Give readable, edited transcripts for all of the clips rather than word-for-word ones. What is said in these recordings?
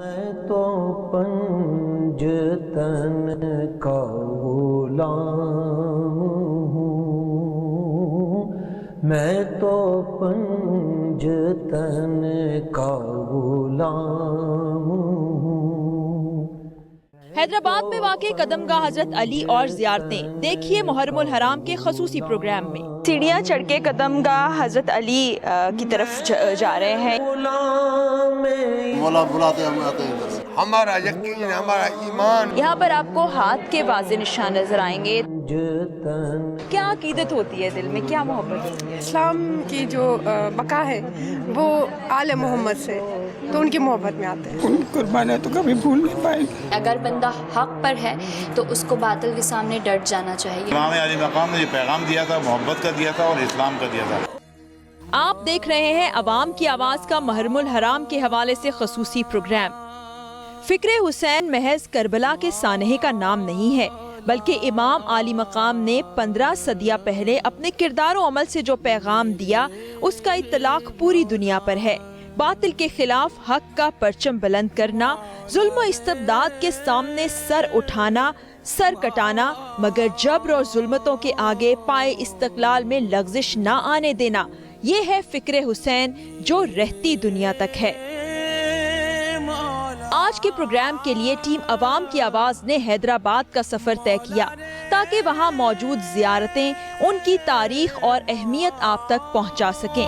میں تو پنجتن کا غلام ہوں، میں تو پنجتن کا غلام ہوں۔ حیدرآباد میں واقع قدم گاہ حضرت علی اور زیارتیں دیکھیے محرم الحرام کے خصوصی پروگرام میں۔ سیڑھیاں چڑھ کے قدم گاہ حضرت علی کی طرف جا رہے ہیں۔ مولا بلاتے ہم آتے ہیں، ہمارا یقین، ہمارا ایمان۔ یہاں پر آپ کو ہاتھ کے واضح نشان نظر آئیں گے۔ کیا عقیدت ہوتی ہے دل میں، کیا محبت ہوتی ہے؟ اسلام کی جو بقا ہے وہ آل محمد سے، تو ان کی محبت میں آتے ہیں۔ ان قربانیاں تو کبھی بھول نہیں پائیں گے۔ اگر بندہ حق پر ہے تو اس کو باطل کے سامنے ڈٹ جانا چاہیے۔ امام علی مقام نے یہ پیغام دیا تھا، محبت کا دیا تھا اور اسلام کا دیا تھا۔ آپ دیکھ رہے ہیں عوام کی آواز کا محرم الحرام کے حوالے سے خصوصی پروگرام۔ فکر حسین محض کربلا کے سانحے کا نام نہیں ہے، بلکہ امام علی مقام نے 15 صدیاں پہلے اپنے کردار و عمل سے جو پیغام دیا اس کا اطلاق پوری دنیا پر ہے۔ باطل کے خلاف حق کا پرچم بلند کرنا، ظلم و استبداد کے سامنے سر اٹھانا، سر کٹانا، مگر جبر اور ظلمتوں کے آگے پائے استقلال میں لغزش نہ آنے دینا، یہ ہے فکر حسین جو رہتی دنیا تک ہے۔ آج کے پروگرام کے لیے ٹیم عوام کی آواز نے حیدرآباد کا سفر طے کیا تاکہ وہاں موجود زیارتیں ان کی تاریخ اور اہمیت آپ تک پہنچا سکیں۔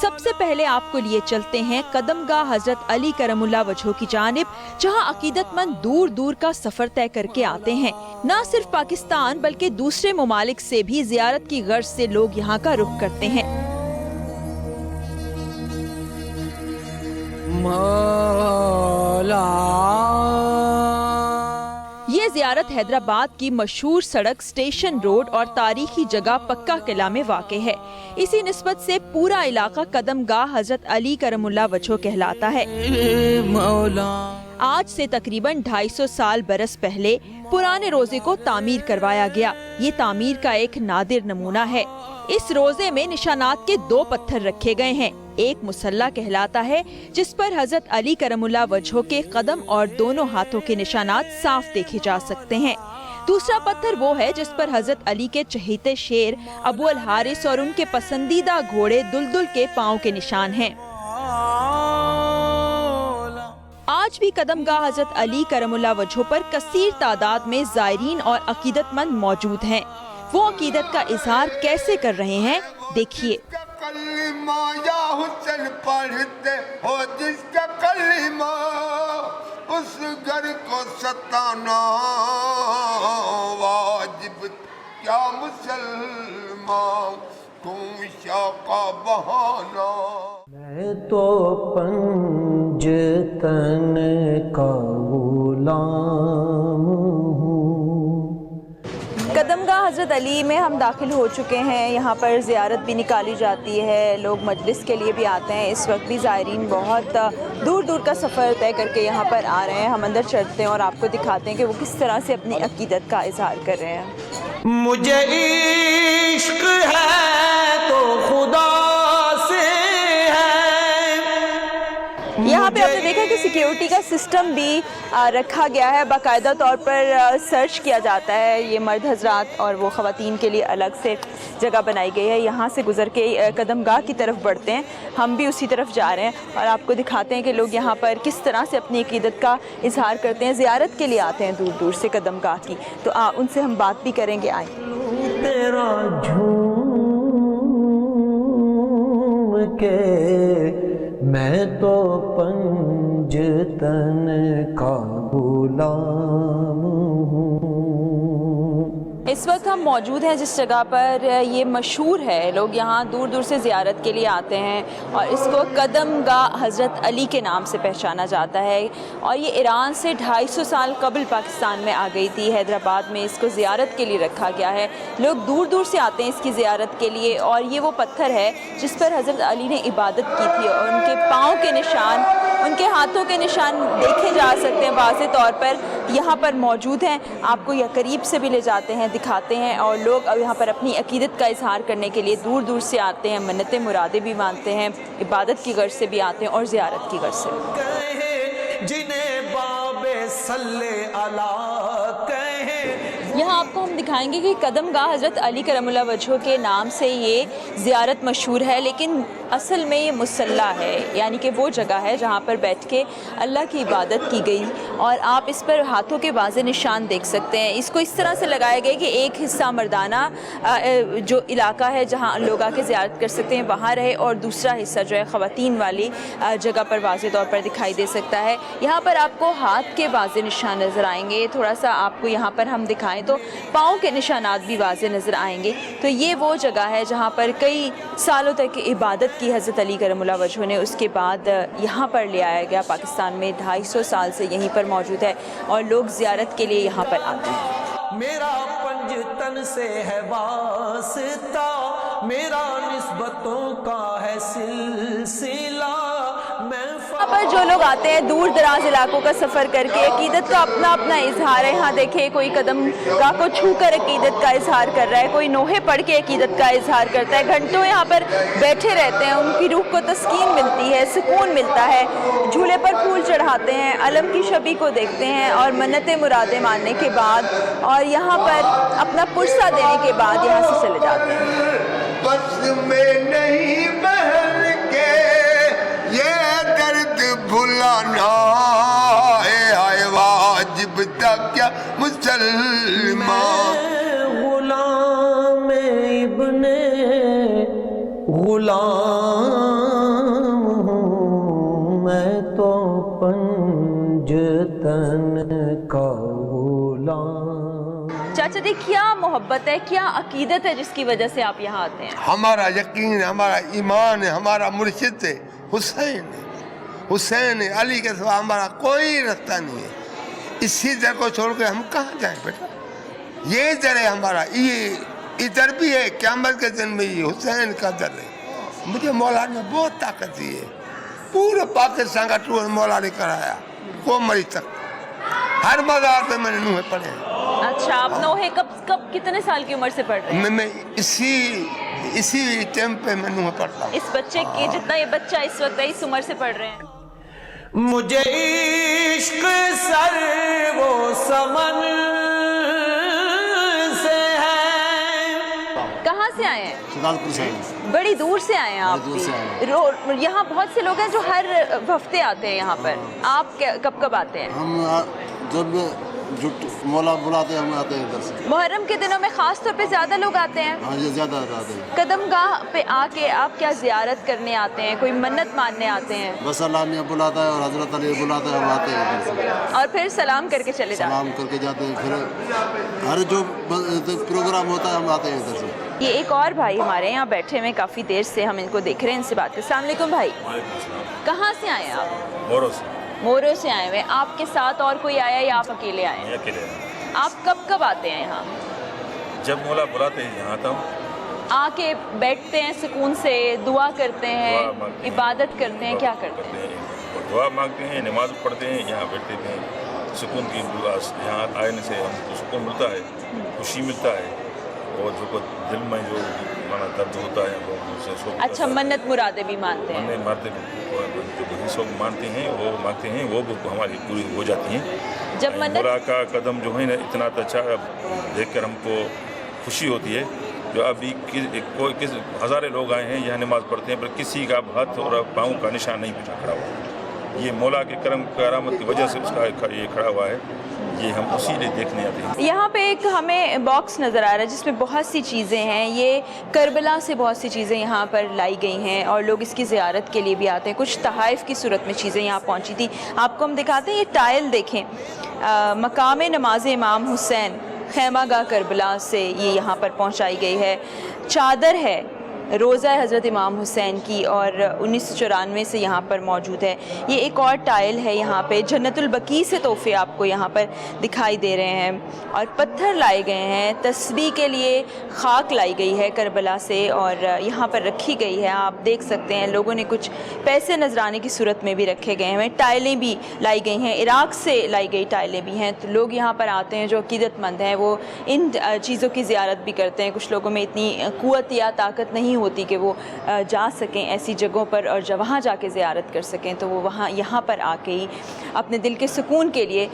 سب سے پہلے آپ کو لیے چلتے ہیں قدم گاہ حضرت علی کرم اللہ وجہہ کی جانب، جہاں عقیدت مند دور دور کا سفر طے کر کے آتے ہیں۔ نہ صرف پاکستان بلکہ دوسرے ممالک سے بھی زیارت کی غرض سے لوگ یہاں کا رخ کرتے ہیں۔ یہ زیارت حیدرآباد کی مشہور سڑک اسٹیشن روڈ اور تاریخی جگہ پکا قلعہ میں واقع ہے۔ اسی نسبت سے پورا علاقہ قدم گاہ حضرت علی کرم اللہ وجہہ کہلاتا ہے۔ آج سے تقریباً 250 سال برس پہلے پرانے روزے کو تعمیر کروایا گیا۔ یہ تعمیر کا ایک نادر نمونہ ہے۔ اس روزے میں نشانات کے 2 پتھر رکھے گئے ہیں۔ ایک مسلح کہلاتا ہے جس پر حضرت علی کرم اللہ وجہہ کے قدم اور دونوں ہاتھوں کے نشانات صاف دیکھے جا سکتے ہیں۔ دوسرا پتھر وہ ہے جس پر حضرت علی کے چہیتے شیر ابو الحارث اور ان کے پسندیدہ گھوڑے دلدل کے پاؤں کے نشان ہیں۔ آج بھی قدم گاہ حضرت علی کرم اللہ وجہہ پر کثیر تعداد میں زائرین اور عقیدت مند موجود ہیں۔ وہ عقیدت کا اظہار کیسے کر رہے ہیں، دیکھیے۔ کلمہ یا حسین پڑھتے ہو جس کا کلمہ، اس گھر کو ستانا واجب کیا مسلمان، تم شاقہ بہانا۔ میں تو پنجتن کا غلام ہوں۔ قدم گاہ حضرت علی میں ہم داخل ہو چکے ہیں۔ یہاں پر زیارت بھی نکالی جاتی ہے، لوگ مجلس کے لیے بھی آتے ہیں۔ اس وقت بھی زائرین بہت دور دور کا سفر طے کر کے یہاں پر آ رہے ہیں۔ ہم اندر چڑھتے ہیں اور آپ کو دکھاتے ہیں کہ وہ کس طرح سے اپنی عقیدت کا اظہار کر رہے ہیں۔ مجھے عشق ہے تو خدا سے ہے۔ یہاں پہ آپ نے دیکھا کہ سیکیورٹی کا سسٹم بھی رکھا گیا ہے، باقاعدہ طور پر سرچ کیا جاتا ہے۔ یہ مرد حضرات اور وہ خواتین کے لیے الگ سے جگہ بنائی گئی ہے۔ یہاں سے گزر کے قدم گاہ کی طرف بڑھتے ہیں، ہم بھی اسی طرف جا رہے ہیں اور آپ کو دکھاتے ہیں کہ لوگ یہاں پر کس طرح سے اپنی عقیدت کا اظہار کرتے ہیں۔ زیارت کے لیے آتے ہیں دور دور سے قدم گاہ کی، تو ان سے ہم بات بھی کریں گے۔ آئیں۔ تیرا جھوم کے میں تو پنجتن کا غلام ہوں۔ اس وقت ہم موجود ہیں جس جگہ پر یہ مشہور ہے، لوگ یہاں دور دور سے زیارت کے لیے آتے ہیں اور اس کو قدم گاہ حضرت علی کے نام سے پہچانا جاتا ہے، اور یہ ایران سے 250 سال قبل پاکستان میں آ گئی تھی۔ حیدرآباد میں اس کو زیارت کے لیے رکھا گیا ہے، لوگ دور دور سے آتے ہیں اس کی زیارت کے لیے۔ اور یہ وہ پتھر ہے جس پر حضرت علی نے عبادت کی تھی اور ان کے پاؤں کے نشان ان کے ہاتھوں کے نشان دیکھے جا سکتے ہیں، واضح طور پر یہاں پر موجود ہیں. آپ کو یہ قریب سے بھی لے جاتے ہیں، دکھاتے ہیں، اور لوگ اب یہاں پر اپنی عقیدت کا اظہار کرنے کے لیے دور دور سے آتے ہیں، منتیں مرادیں بھی مانتے ہیں، عبادت کی غرض سے بھی آتے ہیں اور زیارت کی غرض سے. جنہیں باب صلی اللہ کہیں. یہاں آپ کو ہم دکھائیں گے کہ قدم گاہ حضرت علی کرم اللہ وجہہ کے نام سے یہ زیارت مشہور ہے، لیکن اصل میں یہ مصلی ہے، یعنی کہ وہ جگہ ہے جہاں پر بیٹھ کے اللہ کی عبادت کی گئی. اور آپ اس پر ہاتھوں کے واضح نشان دیکھ سکتے ہیں. اس کو اس طرح سے لگایا گیا کہ ایک حصہ مردانہ جو علاقہ ہے جہاں لوگ آ کے زیارت کر سکتے ہیں وہاں رہے، اور دوسرا حصہ جو ہے خواتین والی جگہ پر واضح طور پر دکھائی دے سکتا ہے. یہاں پر آپ کو ہاتھ کے واضح نشان نظر آئیں گے. تھوڑا سا آپ کو یہاں پر ہم دکھائیں تو پاؤں کے نشانات بھی واضح نظر آئیں گے. تو یہ وہ جگہ ہے جہاں پر کئی سالوں تک عبادت کی حضرت علی کرم اللہ وجہہ نے. اس کے بعد یہاں پر لے آیا گیا. پاکستان میں 250 سال سے یہیں پر موجود ہے اور لوگ زیارت کے لیے یہاں پر آتے ہیں. میرا پنجتن سے ہے واسطہ، میرا نسبتوں کا ہے سلسلہ. یہاں پر جو لوگ آتے ہیں دور دراز علاقوں کا سفر کر کے، عقیدت کا اپنا اپنا اظہار ہے. یہاں دیکھیں کوئی قدم گاہ کو چھو کر عقیدت کا اظہار کر رہا ہے، کوئی نوحے پڑھ کے عقیدت کا اظہار کرتا ہے. گھنٹوں یہاں پر بیٹھے رہتے ہیں، ان کی روح کو تسکین ملتی ہے، سکون ملتا ہے. جھولے پر پھول چڑھاتے ہیں، علم کی شبی کو دیکھتے ہیں اور منتیں مرادیں ماننے کے بعد اور یہاں پر اپنا پرسہ دینے کے بعد یہاں سے چلے جاتے ہیں. بس میں نہیں بہر کے یہ درد بھلانا ہے واجب تھا کیا مسلمان. غلام ابن غلام ہوں میں تو پنجتن کا غلام. چاچا جی کیا محبت ہے، کیا عقیدت ہے جس کی وجہ سے آپ یہاں آتے ہیں؟ ہمارا یقین، ہمارا ایمان ہے، ہمارا مرشد ہے حسین ہے. علی کے سوا ہمارا کوئی رستہ نہیں ہے. اسی در کو چھوڑ کے ہم کہاں جائیں بیٹا؟ یہ در ہے ہمارا، یہ ادھر بھی ہے. قیامت کے دن میں یہ حسین کا در ہے. مجھے مولا نے بہت طاقت دی ہے. پورے پاکستان کا ٹور مولا نے کرایا، کو مری تک ہر مزار پہ میں نے نوحے پڑھے ہیں. اچھا، آپ نوحے کب کتنے سال کی عمر سے پڑھ رہے ہیں؟ میں اسی ٹائم پہ میں نوحے پڑھتا ہوں. اس بچے کی جتنا یہ بچہ اس وقت ہے، اس عمر سے پڑھ رہے ہیں. مجھے عشق سر وہ سمن سے ہے. کہاں سے آئے ہیں؟ شہزادپور سے. بڑی دور سے آئے ہیں آپ بھی. یہاں بہت سے لوگ ہیں جو ہر ہفتے آتے ہیں یہاں پر. آپ کب آتے ہیں؟ ہم جب مولا بلاتے ہیں ہم آتے ہیں ادھر سے. محرم کے دنوں میں خاص طور پہ زیادہ لوگ آتے ہیں. ہاں یہ زیادہ آتے ہیں. قدم گاہ پہ آ کے آپ کیا زیارت کرنے آتے ہیں؟ کوئی منت ماننے آتے ہیں؟ بس اللہ نے بلاتا ہے اور حضرت علی بلاتا ہے، ہم آتے ہیں ادھر سے. اور پھر سلام کر کے چلے جاتے ہیں؟ سلام کر کے جاتے ہیں. پھر ہر جو پروگرام ہوتا ہے ہم آتے ہیں ادھر سے. یہ ایک اور بھائی ہمارے یہاں بیٹھے ہوئے، کافی دیر سے ہم ان کو دیکھ رہے ہیں، ان سے بات کریں. السلام علیکم بھائی. کہاں سے آئے ہیں آپ؟ مورو سے. مورو سے آئے ہوئے. آپ کے ساتھ اور کوئی آیا یا آپ اکیلے آئے ہیں؟ اکیلے. آپ کب آتے ہیں یہاں؟ جب مولا بلاتے ہیں یہاں آتا ہوں. آ کے بیٹھتے ہیں سکون سے، دعا کرتے ہیں، عبادت کرتے ہیں، کیا کرتے ہیں؟ دعا مانگتے ہیں، نماز پڑھتے ہیں، یہاں بیٹھتے ہیں. سکون کی یہاں آنے سے ہم کو سکون ملتا ہے، خوشی ملتا ہے، اور جو دل میں جو ہمارا درد ہوتا ہے وہ اچھا منت مرادیں بھی مانتے ہیں؟ جو مانتے ہیں وہ مانگتے ہیں وہ ہماری پوری ہو جاتی ہیں. جب منت مولا کا قدم جو ہے نا اتنا اچھا دیکھ کر ہم کو خوشی ہوتی ہے. جو ابھی کوئی ہزارے لوگ آئے ہیں یہاں نماز پڑھتے ہیں، پر کسی کا ہاتھ اور پاؤں کا نشان نہیں کھڑا ہوا. یہ مولا کے کرم کرامت کی وجہ سے اس کا یہ کھڑا ہوا ہے. یہ ہم اسی لیے دیکھنے آتے ہیں. یہاں پہ ایک ہمیں باکس نظر آ رہا ہے جس میں بہت سی چیزیں ہیں. یہ کربلا سے بہت سی چیزیں یہاں پر لائی گئی ہیں اور لوگ اس کی زیارت کے لیے بھی آتے ہیں. کچھ تحائف کی صورت میں چیزیں یہاں پہنچی تھی. آپ کو ہم دکھاتے ہیں. یہ ٹائل دیکھیں، مقام نماز امام حسین خیمہ گاہ کربلا سے یہ یہاں پر پہنچائی گئی ہے. چادر ہے روزہ حضرت امام حسین کی اور 1994 سے یہاں پر موجود ہے. یہ ایک اور ٹائل ہے یہاں پہ. جنت البقیع سے تحفے آپ کو یہاں پر دکھائی دے رہے ہیں اور پتھر لائے گئے ہیں. تسبیح کے لیے خاک لائی گئی ہے کربلا سے اور یہاں پر رکھی گئی ہے. آپ دیکھ سکتے ہیں لوگوں نے کچھ پیسے نذرانے کی صورت میں بھی رکھے گئے ہیں. ٹائلیں بھی لائی گئی ہیں, عراق سے لائی گئی ٹائلیں بھی ہیں. تو لوگ یہاں پر آتے ہیں جو عقیدت مند ہیں وہ ان چیزوں کی زیارت بھی کرتے ہیں. کچھ لوگوں میں اتنی قوت یا طاقت نہیں ہوتی کہ وہ جا سکیں ایسی جگہوں پر اور جب وہاں جا کے زیارت کر سکیں, تو وہ وہاں یہاں پر آ کے ہی اپنے دل کے سکون کے لیے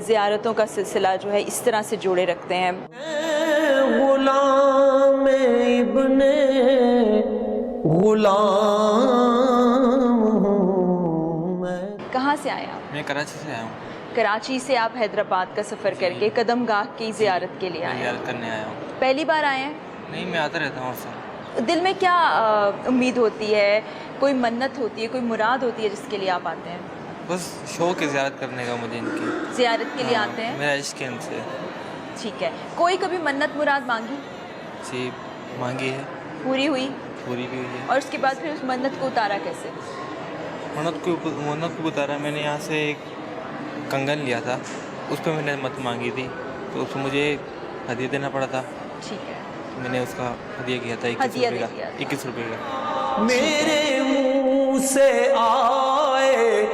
زیارتوں کا سلسلہ جو ہے اس طرح سے جوڑے رکھتے ہیں. غلام ابن غلام ہوں میں. کہاں سے آئے آپ؟ میں کراچی سے آیا ہوں. کراچی سے آپ حیدرآباد کا سفر کر کے قدم گاہ کی زیارت کے لیے آئے ہیں. زیارت کرنے آیا ہوں. پہلی بار آئے ہیں؟ نہیں, میں آتا رہتا ہوں ہر سال. دل میں کیا امید ہوتی ہے, کوئی منت ہوتی ہے, کوئی مراد ہوتی ہے جس کے لیے آپ آتے ہیں؟ بس شوق ہے زیارت کرنے کا مجھے ان کی. زیارت کے لیے آتے ہیں؟ میرا عشق ہے ان سے. ٹھیک ہے. کوئی کبھی منت مراد مانگی؟ جی مانگی ہے. پوری ہوئی؟ پوری بھی ہوئی ہے. اور اس کے بعد پھر اس منت کو اتارا کیسے؟ منت کو اتارا میں نے یہاں سے ایک کنگن لیا تھا, اس پہ میں نے مت مانگی تھی, تو اس کو مجھے ہدیہ دینا پڑا تھا. ٹھیک ہے. میں نے اس کا ہدیہ کیا تھا 21 روپے کا. میرے منہ سے آئے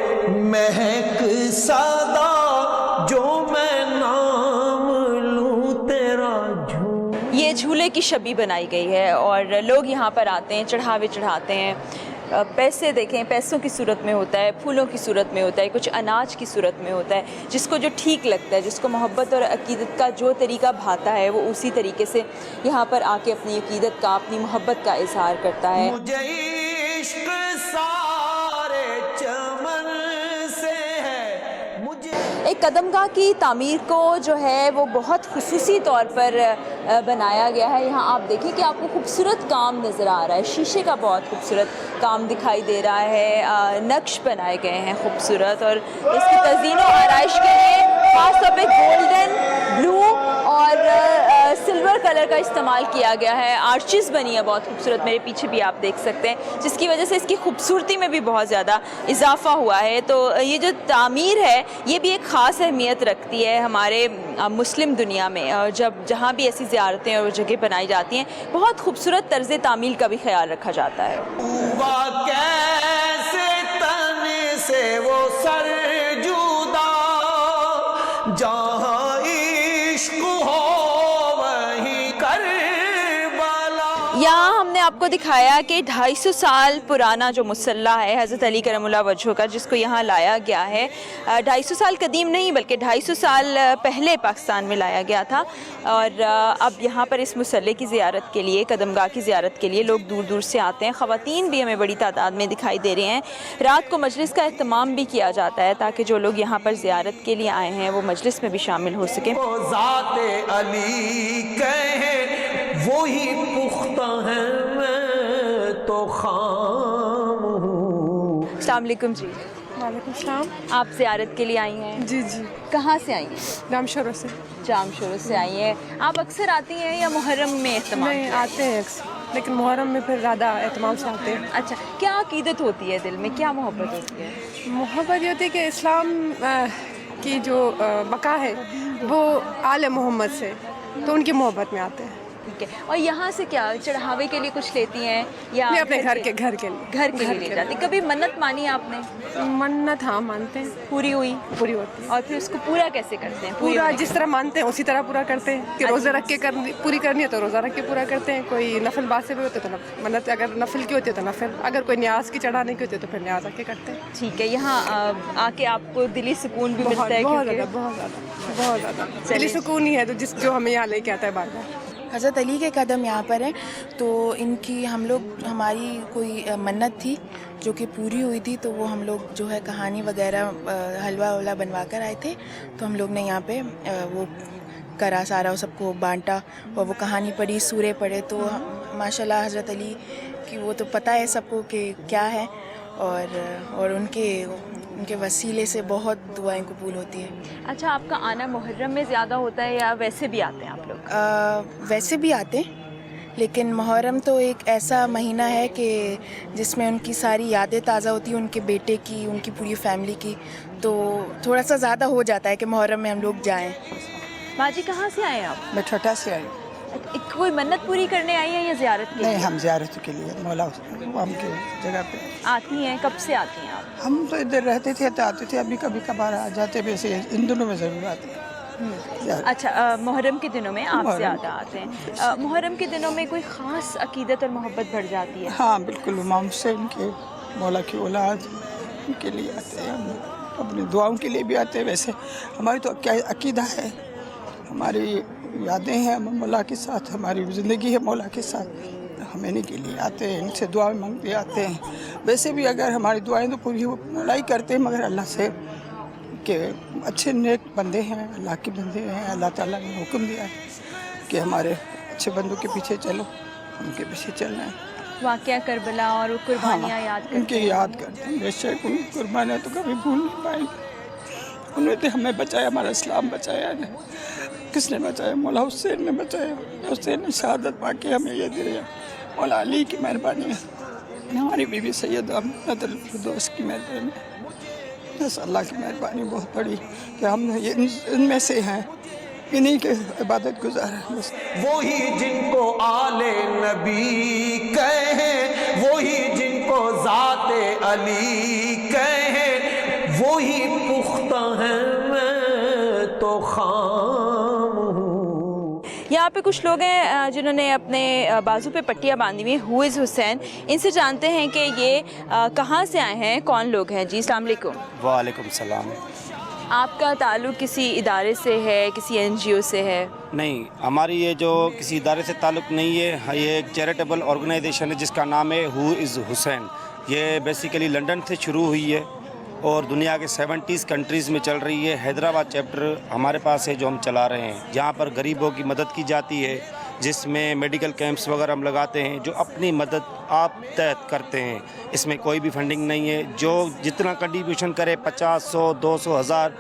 مہک صدا جو میں نام لوں تیرا جھوم. یہ جھولے کی شبی بنائی گئی ہے اور لوگ یہاں پر آتے ہیں, چڑھاوے چڑھاتے ہیں. پیسے دیکھیں, پیسوں کی صورت میں ہوتا ہے, پھولوں کی صورت میں ہوتا ہے, کچھ اناج کی صورت میں ہوتا ہے. جس کو جو ٹھیک لگتا ہے, جس کو محبت اور عقیدت کا جو طریقہ بھاتا ہے, وہ اسی طریقے سے یہاں پر آ کے اپنی عقیدت کا, اپنی محبت کا اظہار کرتا ہے. مجھے عشق سارے چمن سے ہے. مجھے ایک قدم گاہ کی تعمیر کو جو ہے وہ بہت خصوصی طور پر بنایا گیا ہے. یہاں آپ دیکھیں کہ آپ کو خوبصورت کام نظر آ رہا ہے, شیشے کا بہت خوبصورت کام دکھائی دے رہا ہے. نقش بنائے گئے ہیں خوبصورت, اور اس کی تزئین و آرائش کے لیے خاص طور پہ گولڈن, بلو اور سلور کلر کا استعمال کیا گیا ہے. آرچز بنی ہے بہت خوبصورت, میرے پیچھے بھی آپ دیکھ سکتے ہیں, جس کی وجہ سے اس کی خوبصورتی میں بھی بہت زیادہ اضافہ ہوا ہے. تو یہ جو تعمیر ہے یہ بھی ایک خاص اہمیت رکھتی ہے ہمارے مسلم دنیا میں. اور جہاں بھی ایسی زیارتیں اور جگہ بنائی جاتی ہیں, بہت خوبصورت طرز تعمیر کا بھی خیال رکھا جاتا ہے. ہوا کیسے تن سے وہ سر جدا, جہاں عشق ہو وہیں کربلا. یہاں ہم نے آپ کو دکھایا کہ 250 سال پرانا جو مسلح ہے حضرت علی کرم اللہ وجہہ کا, جس کو یہاں لایا گیا ہے. 250 سال قدیم نہیں بلکہ 250 سال پہلے پاکستان میں لایا گیا تھا. اور اب یہاں پر اس مسلح کی زیارت کے لیے, قدم گاہ کی زیارت کے لیے لوگ دور دور سے آتے ہیں. خواتین بھی ہمیں بڑی تعداد میں دکھائی دے رہے ہیں. رات کو مجلس کا اہتمام بھی کیا جاتا ہے تاکہ جو لوگ یہاں پر زیارت کے لیے آئے ہیں وہ مجلس میں بھی شامل ہو سکیں. وہ ذات علی کہیں وہی پختہ ہے, میں تو خام ہوں. السلام علیکم جی. وعلیکم السلام. آپ زیارت کے لیے آئی ہیں؟ جی جی, کہاں سے آئی ہیں؟ جام شروع سے. جام شروع سے آئی ہیں. آپ اکثر آتی ہیں یا محرم میں اہتمام؟ نہیں, آتے ہیں اکثر, لیکن محرم میں پھر زیادہ اہتمام سے آتے ہیں. اچھا, کیا عقیدت ہوتی ہے دل میں, کیا محبت ہوتی ہے؟ محبت یہ ہوتی ہے کہ اسلام کی جو بقا ہے وہ آل محمد سے, تو ان کی محبت میں آتے ہیں. ٹھیک ہے. اور یہاں سے کیا چڑھاوے کے لیے کچھ لیتی ہیں یا نہیں, اپنے گھر کے لیے لے جاتی؟ کبھی منت مانی آپ نے؟ منت ہاں مانتے ہیں, پوری ہوئی؟ پوری ہوتی ہے. اور پھر اس کو پورا کیسے کرتے ہیں؟ پورا جس طرح مانتے ہیں اسی طرح پورا کرتے ہیں. کہ روزہ رکھ کے پوری کرنی ہے تو روزہ رکھ کے پورا کرتے ہیں. کوئی نفل باسے بھی ہوتے تو منت, اگر نفل کی ہوتی ہے تو نفل, اگر کوئی نیاز کی چڑھانے کی ہوتی ہے تو پھر نیاز رکھ کے کرتے ہیں. ٹھیک ہے. یہاں آ کے آپ کو دلی سکون بھی ملتا ہے؟ بہت زیادہ دلی سکون ہی ہے جو ہمیں یہاں لے کے آتا ہے بار بار. حضرت علی کے قدم یہاں پر ہیں, تو ان کی ہماری کوئی منت تھی جو کہ پوری ہوئی تھی, تو وہ ہم لوگ جو ہے کہانی وغیرہ حلوہ ولا بنوا کر آئے تھے. تو ہم لوگ نے یہاں پہ وہ کرا, سارا سب کو بانٹا اور وہ کہانی پڑھی, سورے پڑھے. تو ماشاءاللہ حضرت علی کی وہ تو پتہ ہے سب کو کہ کیا ہے, اور ان کے وسیلے سے بہت دعائیں قبول ہوتی ہیں. اچھا, آپ کا آنا محرم میں زیادہ ہوتا ہے یا ویسے بھی آتے ہیں آپ لوگ؟ ویسے بھی آتے ہیں, لیکن محرم تو ایک ایسا مہینہ ہے کہ جس میں ان کی ساری یادیں تازہ ہوتی ہیں، ان کے بیٹے کی، ان کی پوری فیملی کی، تو تھوڑا سا زیادہ ہو جاتا ہے کہ محرم میں ہم لوگ جائیں۔ ماں جی کہاں سے آئے آپ؟ میں ٹھٹا سے آئی۔ کوئی منت پوری کرنے آئی ہیں یا زیارت کے نہیں، لیے؟ ہم زیارت کے لیے مولا عوام کی جگہ پہ آتی ہیں، کب سے آتی ہیں آپ؟ ہم تو ادھر رہتے تھے تو آتے تھے، ابھی کبھی کبھار آ جاتے، ویسے ان دنوں میں ضرور آتے ہیں۔ اچھا، محرم کے دنوں میں آپ زیادہ آتے ہیں۔ محرم کے دنوں میں کوئی خاص عقیدت اور محبت بڑھ جاتی ہے؟ ہاں بالکل، امام حسین کے مولا کی اولاد ان کے لیے آتے ہیں، ہم اپنی دعاؤں کے لیے بھی آتے ہیں۔ ویسے ہماری تو عقیدہ ہے، ہماری یادیں ہیں مولا کے ساتھ، ہماری زندگی ہے مولا کے ساتھ، ہم انہیں کے لیے آتے ہیں، ان سے دعا مانگتے آتے ہیں۔ ویسے بھی اگر ہماری دعائیں تو پوری مولا ہی کرتے ہیں، مگر اللہ سے کہ اچھے نیک بندے ہیں، اللہ کے بندے ہیں، اللہ تعالیٰ نے حکم دیا ہے کہ ہمارے اچھے بندوں کے پیچھے چلو، ان کے پیچھے چلنا ہے۔ واقعہ کربلا اور قربانیاں یاد کرتے ہیں؟ ان کی یاد کرتے ہیں، بے شک ان کی قربانیاں تو کبھی بھول نہیں پائیں گے۔ انہوں نے ہمیں بچایا، ہمارا اسلام بچایا ہے۔ کس نے بچایا؟ مولا حسین نے بچایا۔ حسین نے شہادت پا کے ہمیں یہ دیا، مولا علی کی مہربانی ہے، ہماری بیوی سیدہ محمد الفردوس کی مہربانی ہے، بس اللہ کی مہربانی بہت بڑی کہ ہم ان میں سے ہیں، انہی کے عبادت گزار ہیں۔ بس وہی جن کو آل نبی کہیں، وہی جن کو ذات علی کہیں، وہی پختہ ہیں، میں تو خام ہوں۔ یہاں پہ کچھ لوگ ہیں جنہوں نے اپنے بازو پہ پٹیاں باندھی ہوئی ہیں۔ ہو از حسین، ان سے جانتے ہیں کہ یہ کہاں سے آئے ہیں، کون لوگ ہیں۔ جی السلام علیکم۔ وعلیکم السلام۔ آپ کا تعلق کسی ادارے سے ہے، کسی این جی او سے ہے؟ نہیں، ہماری یہ جو کسی ادارے سے تعلق نہیں ہے، یہ ایک چیریٹیبل آرگنائزیشن ہے جس کا نام ہے ہو از حسین۔ یہ بیسیکلی لنڈن سے شروع ہوئی ہے اور دنیا کے 70 کنٹریز میں چل رہی ہے۔ حیدرآباد چیپٹر ہمارے پاس ہے جو ہم چلا رہے ہیں، جہاں پر غریبوں کی مدد کی جاتی ہے، جس میں میڈیکل کیمپس وغیرہ ہم لگاتے ہیں، جو اپنی مدد آپ تحت کرتے ہیں۔ اس میں کوئی بھی فنڈنگ نہیں ہے، جو جتنا کنٹریبیوشن کرے 50، 100، 200، 1000،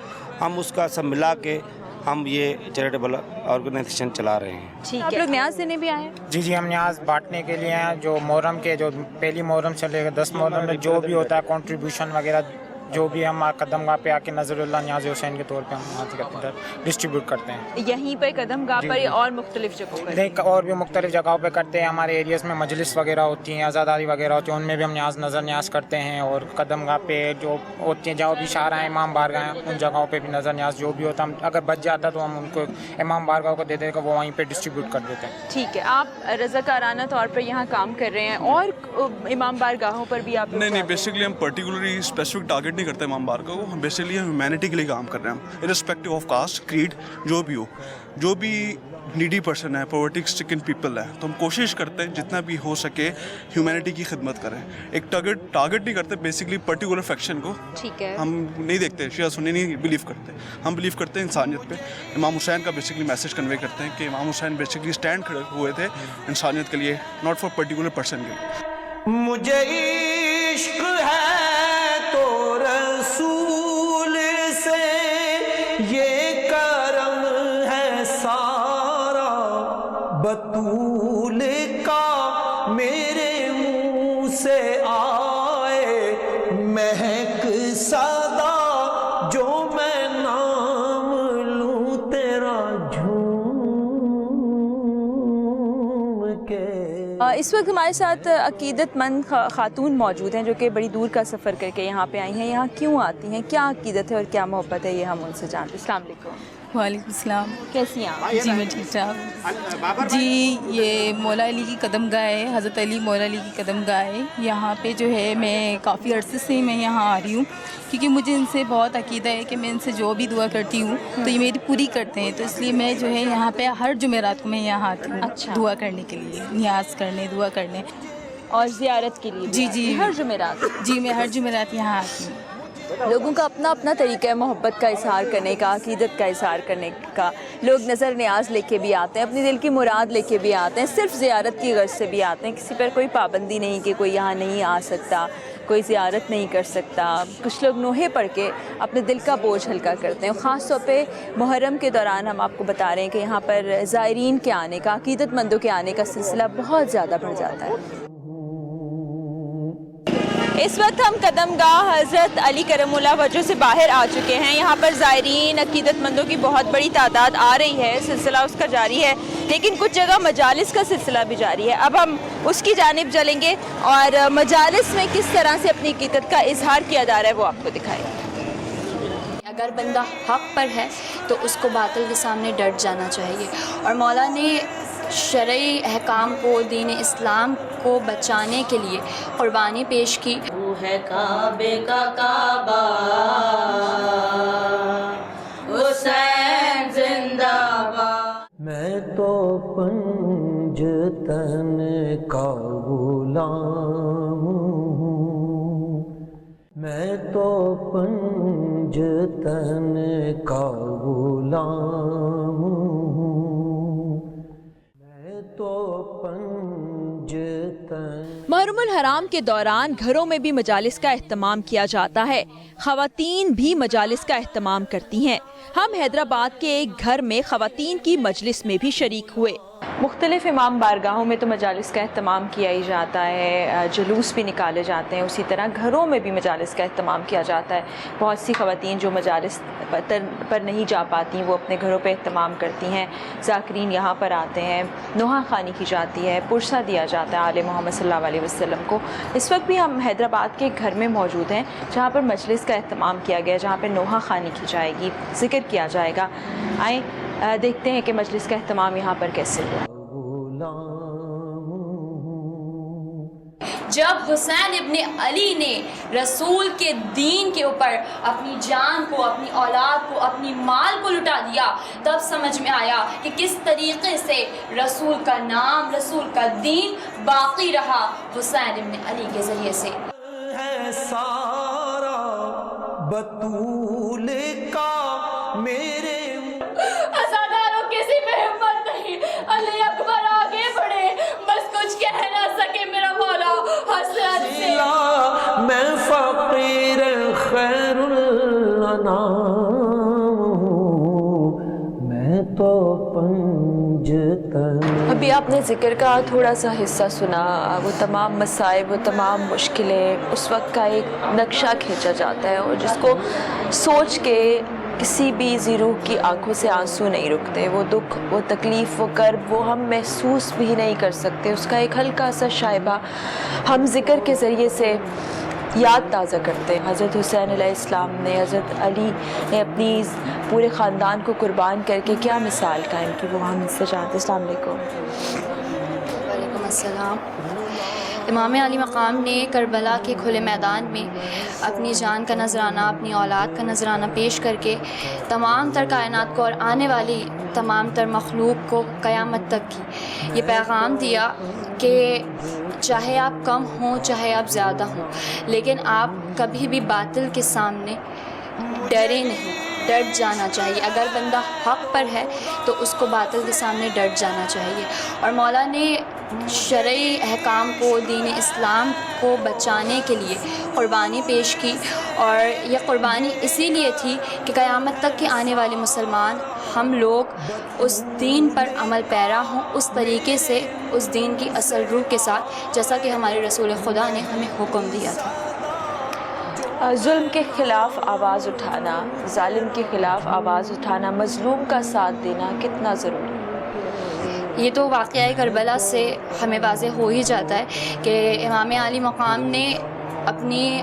ہم اس کا سب ملا کے ہم یہ چیریٹیبل آرگنائزیشن چلا رہے ہیں۔ ٹھیک ہے، آپ لوگ نیاز دینے بھی آئے ہیں؟ جی ہم نیاز بانٹنے کے لیے ہیں، جو محرم کے جو پہلی محرم سے لے کے 10 محرم میں جو بھی ہوتا ہے کنٹریبیوشن وغیرہ، جو بھی ہم قدم گاہ پہ آ کے نظر اللہ نیاز حسین کے طور پہ ہم ڈسٹریبیوٹ کرتے ہیں۔ یہیں پہ قدم گاہ پر اور مختلف جگہوں پر؟ نہیں، اور بھی مختلف جگہوں پہ کرتے ہیں۔ ہمارے ایریاز میں مجلس وغیرہ ہوتی ہیں، عزاداری وغیرہ ہوتی ہیں، ان میں بھی ہم نظر نیاز کرتے ہیں، اور قدم گاہ پہ جو ہوتی ہیں، جہاں بھی شاہراہ امام بارگاہ ہیں، ان جگہوں پہ بھی نظر نیاز جو بھی ہوتا ہے، اگر بچ جاتا تو ہم ان کو امام بارگاہ کو دے دیں کہ وہ وہیں پہ ڈسٹریبیوٹ کر دیتے ہیں۔ ٹھیک ہے، آپ رضاکارانہ طور پر یہاں کام کر رہے ہیں، اور امام بارگاہوں پر بھی آپ؟ نہیں، بیسیکلی ہم پرٹیکولرلی اسپیسیفک ٹارگیٹ نہیں کرتے امام بارگاہ کو، ہم بیسیکلی ہیومینٹی کے لیے کام کر رہے ہیں، ہم ارسپیکٹو آف کاسٹ، کریڈ، جو بھی ہو، جو بھی نیڈی پرسن ہے، پاورٹی اسٹرکن پیپل ہے، تو ہم کوشش کرتے ہیں جتنا بھی ہو سکے ہیومینٹی کی خدمت کریں۔ ایک ٹارگیٹ نہیں کرتے بیسیکلی پرٹیکولر فیکشن کو، ٹھیک ہے، ہم نہیں دیکھتے، شیعہ سنی نہیں بلیو کرتے، ہم بلیو کرتے ہیں انسانیت پہ۔ امام حسین کا بیسیکلی میسج کنوے کرتے ہیں کہ امام حسین بیسیکلی اسٹینڈ کھڑے ہوئے تھے انسانیت کے لیے، ناٹ فار پرٹیکولر پرسن کے لیے۔ مجھے عشق ہے تو رسول سے یہ کرم ہے سارا، بطول کا میرے منہ سے آئے مہک صدا، جو میں نام لوں تیرا جھوم کے۔ اس وقت ہمارے ساتھ عقیدت مند خاتون موجود ہیں جو کہ بڑی دور کا سفر کر کے یہاں پہ آئی ہیں۔ یہاں کیوں آتی ہیں، کیا عقیدت ہے اور کیا محبت ہے، یہ ہم ان سے جانتے ہیں۔ السلام علیکم۔ وعلیکم السلام۔ کیسی ہیں آپ؟ جی میں ٹھیک ٹھاک۔ جی یہ مولا علی کی قدم گاہ ہے، حضرت علی مولا علی کی قدم گاہ ہے۔ یہاں پہ جو ہے میں کافی عرصے سے میں یہاں آ رہی ہوں، کیونکہ مجھے ان سے بہت عقیدہ ہے کہ میں ان سے جو بھی دعا کرتی ہوں تو یہ میری پوری کرتے ہیں، تو اس لیے میں جو ہے یہاں پہ ہر جمعرات کو میں یہاں آتی ہوں دعا کرنے کے لیے، نیاز کرنے، دعا کرنے اور زیارت کے لیے۔ جی ہر جمعرات؟ جی میں ہر جمعرات یہاں آتی ہوں۔ لوگوں کا اپنا اپنا طریقہ ہے محبت کا اظہار کرنے کا، عقیدت کا اظہار کرنے کا۔ لوگ نظر نیاز لے کے بھی آتے ہیں، اپنی دل کی مراد لے کے بھی آتے ہیں، صرف زیارت کی غرض سے بھی آتے ہیں، کسی پر کوئی پابندی نہیں کہ کوئی یہاں نہیں آ سکتا، کوئی زیارت نہیں کر سکتا. کچھ لوگ نوحے پڑھ کے اپنے دل کا بوجھ ہلکا کرتے ہیں. خاص طور پہ محرم کے دوران ہم آپ کو بتا رہے ہیں کہ یہاں پر زائرین کے آنے کا، عقیدت مندوں کے آنے کا سلسلہ بہت زیادہ بڑھ جاتا ہے. اس وقت ہم قدم گاہ حضرت علی کرم اللہ وجہ سے باہر آ چکے ہیں. یہاں پر زائرین، عقیدت مندوں کی بہت بڑی تعداد آ رہی ہے. سلسلہ اس کا جاری ہے، لیکن کچھ جگہ مجالس کا سلسلہ بھی جاری ہے. اب ہم اس کی جانب چلیں گے اور مجالس میں کس طرح سے اپنی عقیدت کا اظہار کیا جا رہا ہے وہ آپ کو دکھائیں. اگر بندہ حق پر ہے تو اس کو باطل کے سامنے ڈٹ جانا چاہیے. اور مولا نے شرعی احکام کو، دین اسلام کو بچانے کے لیے قربانی پیش کی. وہ ہے کعبے کا کعبہ، حسین زندہ باد. میں تو پنجتن کا غلام ہوں، میں تو پنجتن کا غلام ہوں، میں تو پنجتن. محرم الحرام کے دوران گھروں میں بھی مجالس کا اہتمام کیا جاتا ہے. خواتین بھی مجالس کا اہتمام کرتی ہیں. ہم حیدرآباد کے ایک گھر میں خواتین کی مجلس میں بھی شریک ہوئے. مختلف امام بارگاہوں میں تو مجالس کا اہتمام کیا ہی جاتا ہے، جلوس بھی نکالے جاتے ہیں. اسی طرح گھروں میں بھی مجالس کا اہتمام کیا جاتا ہے. بہت سی خواتین جو مجالس پر نہیں جا پاتی وہ اپنے گھروں پہ اہتمام کرتی ہیں. ذاکرین یہاں پر آتے ہیں، نوحہ خوانی کی جاتی ہے، پرسہ دیا جاتا ہے آل محمد صلی اللہ علیہ وسلم کو. اس وقت بھی ہم حیدرآباد کے ایک گھر میں موجود ہیں جہاں پر مجلس کا اہتمام کیا گیا، جہاں پہ نوحہ خوانی کی جائے گی، ذکر کیا جائے گا. آئیں دیکھتے ہیں کہ مجلس کا اہتمام یہاں پر کیسے ہوا. جب حسین ابن علی نے رسول کے دین کے اوپر اپنی جان کو، اپنی اولاد کو، اپنی مال کو لٹا دیا، تب سمجھ میں آیا کہ کس طریقے سے رسول کا نام، رسول کا دین باقی رہا حسین ابن علی کے ذریعے سے. ہے سارا بطول کا میرے ازاداروں کسی پہ ہمت نہیں، علی اکبر آگے بڑھے، بس کچھ کہہ نہ سکے میرا مولا حسرت سے. میں فقیر خیر الانام ہوں، میں تو پنجتن. ابھی آپ نے ذکر کا تھوڑا سا حصہ سنا. وہ تمام مصائب، وہ تمام مشکلیں، اس وقت کا ایک نقشہ کھینچا جاتا ہے اور جس کو سوچ کے کسی بھی زیروح کی آنکھوں سے آنسو نہیں رکتے. وہ دکھ، وہ تکلیف، وہ کرب وہ ہم محسوس بھی نہیں کر سکتے. اس کا ایک ہلکا سا شائبہ ہم ذکر کے ذریعے سے یاد تازہ کرتے ہیں. حضرت حسین علیہ السلام نے، حضرت علی نے اپنی پورے خاندان کو قربان کر کے کیا مثال قائم کی، وہ ہم اس سے جانتے. السلام علیکم. وعلیکم السلام. امام علی مقام نے کربلا کے کھلے میدان میں اپنی جان کا نذرانہ، اپنی اولاد کا نذرانہ پیش کر کے تمام تر کائنات کو اور آنے والی تمام تر مخلوق کو قیامت تک کی یہ پیغام دیا کہ چاہے آپ کم ہوں، چاہے آپ زیادہ ہوں، لیکن آپ کبھی بھی باطل کے سامنے ڈرے نہیں، ڈٹ جانا چاہیے. اگر بندہ حق پر ہے تو اس کو باطل کے سامنے ڈٹ جانا چاہیے. اور مولا نے شرعی احکام کو، دین اسلام کو بچانے کے لیے قربانی پیش کی. اور یہ قربانی اسی لیے تھی کہ قیامت تک کے آنے والے مسلمان ہم لوگ اس دین پر عمل پیرا ہوں، اس طریقے سے، اس دین کی اصل روح کے ساتھ، جیسا کہ ہمارے رسول خدا نے ہمیں حکم دیا تھا. ظلم کے خلاف آواز اٹھانا، ظالم کے خلاف آواز اٹھانا، مظلوم کا ساتھ دینا کتنا ضروری ہے. یہ تو واقعہ کربلا سے ہمیں واضح ہو ہی جاتا ہے کہ امام علی مقام نے اپنی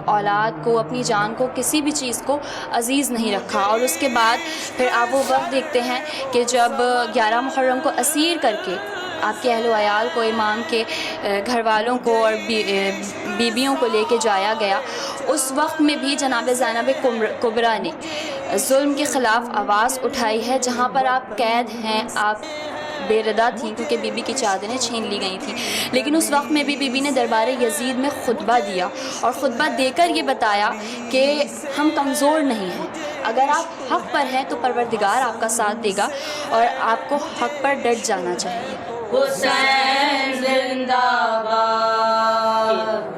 اولاد کو، اپنی جان کو، کسی بھی چیز کو عزیز نہیں رکھا. اور اس کے بعد پھر آپ وہ وقت دیکھتے ہیں کہ جب 11 محرم کو اسیر کر کے آپ کے اہل و عیال کو، امام کے گھر والوں کو اور بیویوں کو لے کے جایا گیا، اس وقت میں بھی جناب زینب کبریٰ نے ظلم کے خلاف آواز اٹھائی ہے. جہاں پر آپ قید ہیں، آپ بے ردا تھیں کیونکہ بی بی کی چادریں چھین لی گئی تھیں، لیکن اس وقت میں بھی بی بی نے دربار یزید میں خطبہ دیا اور خطبہ دے کر یہ بتایا کہ ہم کمزور نہیں ہیں. اگر آپ حق پر ہیں تو پروردگار آپ کا ساتھ دے گا اور آپ کو حق پر ڈٹ جانا چاہیے. حسین زندہ باد.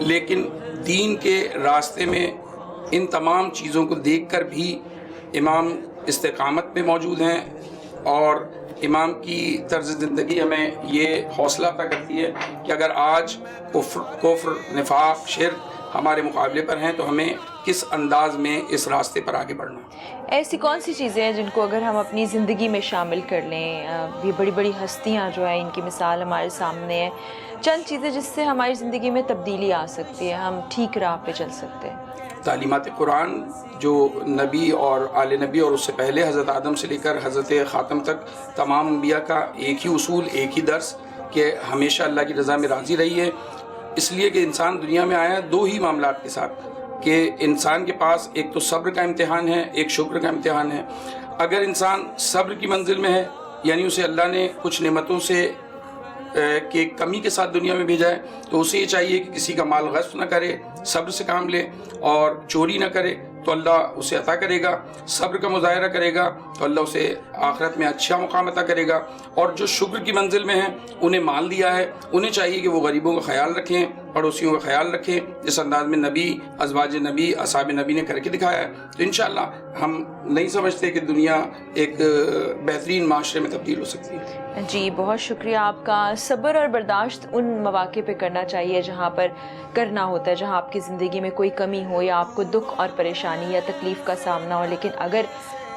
لیکن دین کے راستے میں ان تمام چیزوں کو دیکھ کر بھی امام استقامت میں موجود ہیں، اور امام کی طرز زندگی ہمیں یہ حوصلہ عطا کرتی ہے کہ اگر آج کفر، نفاق، شرک ہمارے مقابلے پر ہیں تو ہمیں کس انداز میں اس راستے پر آگے بڑھنا ہے۔ ایسی کون سی چیزیں ہیں جن کو اگر ہم اپنی زندگی میں شامل کر لیں؟ یہ بڑی بڑی ہستیاں جو ہیں ان کی مثال ہمارے سامنے ہے، چند چیزیں جس سے ہماری زندگی میں تبدیلی آ سکتی ہے، ہم ٹھیک راہ پہ چل سکتے ہیں۔ تعلیمات قرآن جو نبی اور آل نبی اور اس سے پہلے حضرت آدم سے لے کر حضرت خاتم تک تمام انبیاء کا ایک ہی اصول، ایک ہی درس کہ ہمیشہ اللہ کی رضا میں راضی رہی ہے، اس لیے کہ انسان دنیا میں آیا دو ہی معاملات کے ساتھ، کہ انسان کے پاس ایک تو صبر کا امتحان ہے، ایک شکر کا امتحان ہے۔ اگر انسان صبر کی منزل میں ہے، یعنی اسے اللہ نے کچھ نعمتوں سے کہ کمی کے ساتھ دنیا میں بھیجا ہے، تو اسے یہ چاہیے کہ کسی کا مال غصب نہ کرے، صبر سے کام لے اور چوری نہ کرے، تو اللہ اسے عطا کرے گا۔ صبر کا مظاہرہ کرے گا تو اللہ اسے آخرت میں اچھا مقام عطا کرے گا۔ اور جو شکر کی منزل میں ہیں، انہیں مال دیا ہے، انہیں چاہیے کہ وہ غریبوں کا خیال رکھیں، پڑوسیوں کا خیال رکھیں، جس انداز میں نبی، ازواج نبی، اصحاب نبی نے کر کے دکھایا ہے۔ تو انشاءاللہ ہم نہیں سمجھتے کہ دنیا ایک بہترین معاشرے میں تبدیل ہو سکتی ہے۔ جی بہت شکریہ آپ کا۔ صبر اور برداشت ان مواقع پہ کرنا چاہیے جہاں پر کرنا ہوتا ہے، جہاں آپ کی زندگی میں کوئی کمی ہو یا آپ کو دکھ اور پریشانی یا تکلیف کا سامنا ہو، لیکن اگر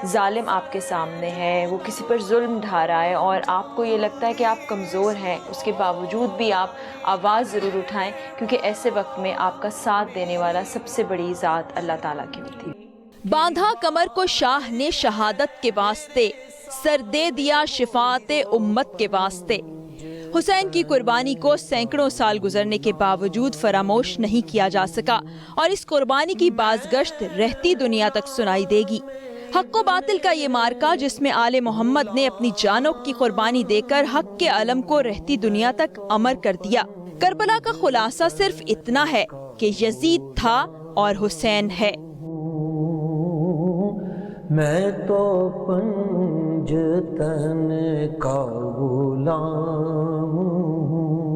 ظالم آپ کے سامنے ہے، وہ کسی پر ظلم ڈھا رہا ہے اور آپ کو یہ لگتا ہے کہ آپ کمزور ہیں، اس کے باوجود بھی آپ آواز ضرور اٹھائیں، کیونکہ ایسے وقت میں آپ کا ساتھ دینے والا سب سے بڑی ذات اللہ تعالیٰ کی ہوتی ہے۔ باندھا کمر کو شاہ نے شہادت کے واسطے، سر دے دیا شفاعت امت کے واسطے۔ حسین کی قربانی کو سینکڑوں سال گزرنے کے باوجود فراموش نہیں کیا جا سکا، اور اس قربانی کی بازگشت رہتی دنیا تک سنائی دے گی۔ حق و باطل کا یہ مارکا جس میں آل محمد نے اپنی جانوں کی قربانی دے کر حق کے علم کو رہتی دنیا تک امر کر دیا۔ کربلا کا خلاصہ صرف اتنا ہے کہ یزید تھا اور حسین ہے۔ میں تو پنجتن کا غلام ہوں،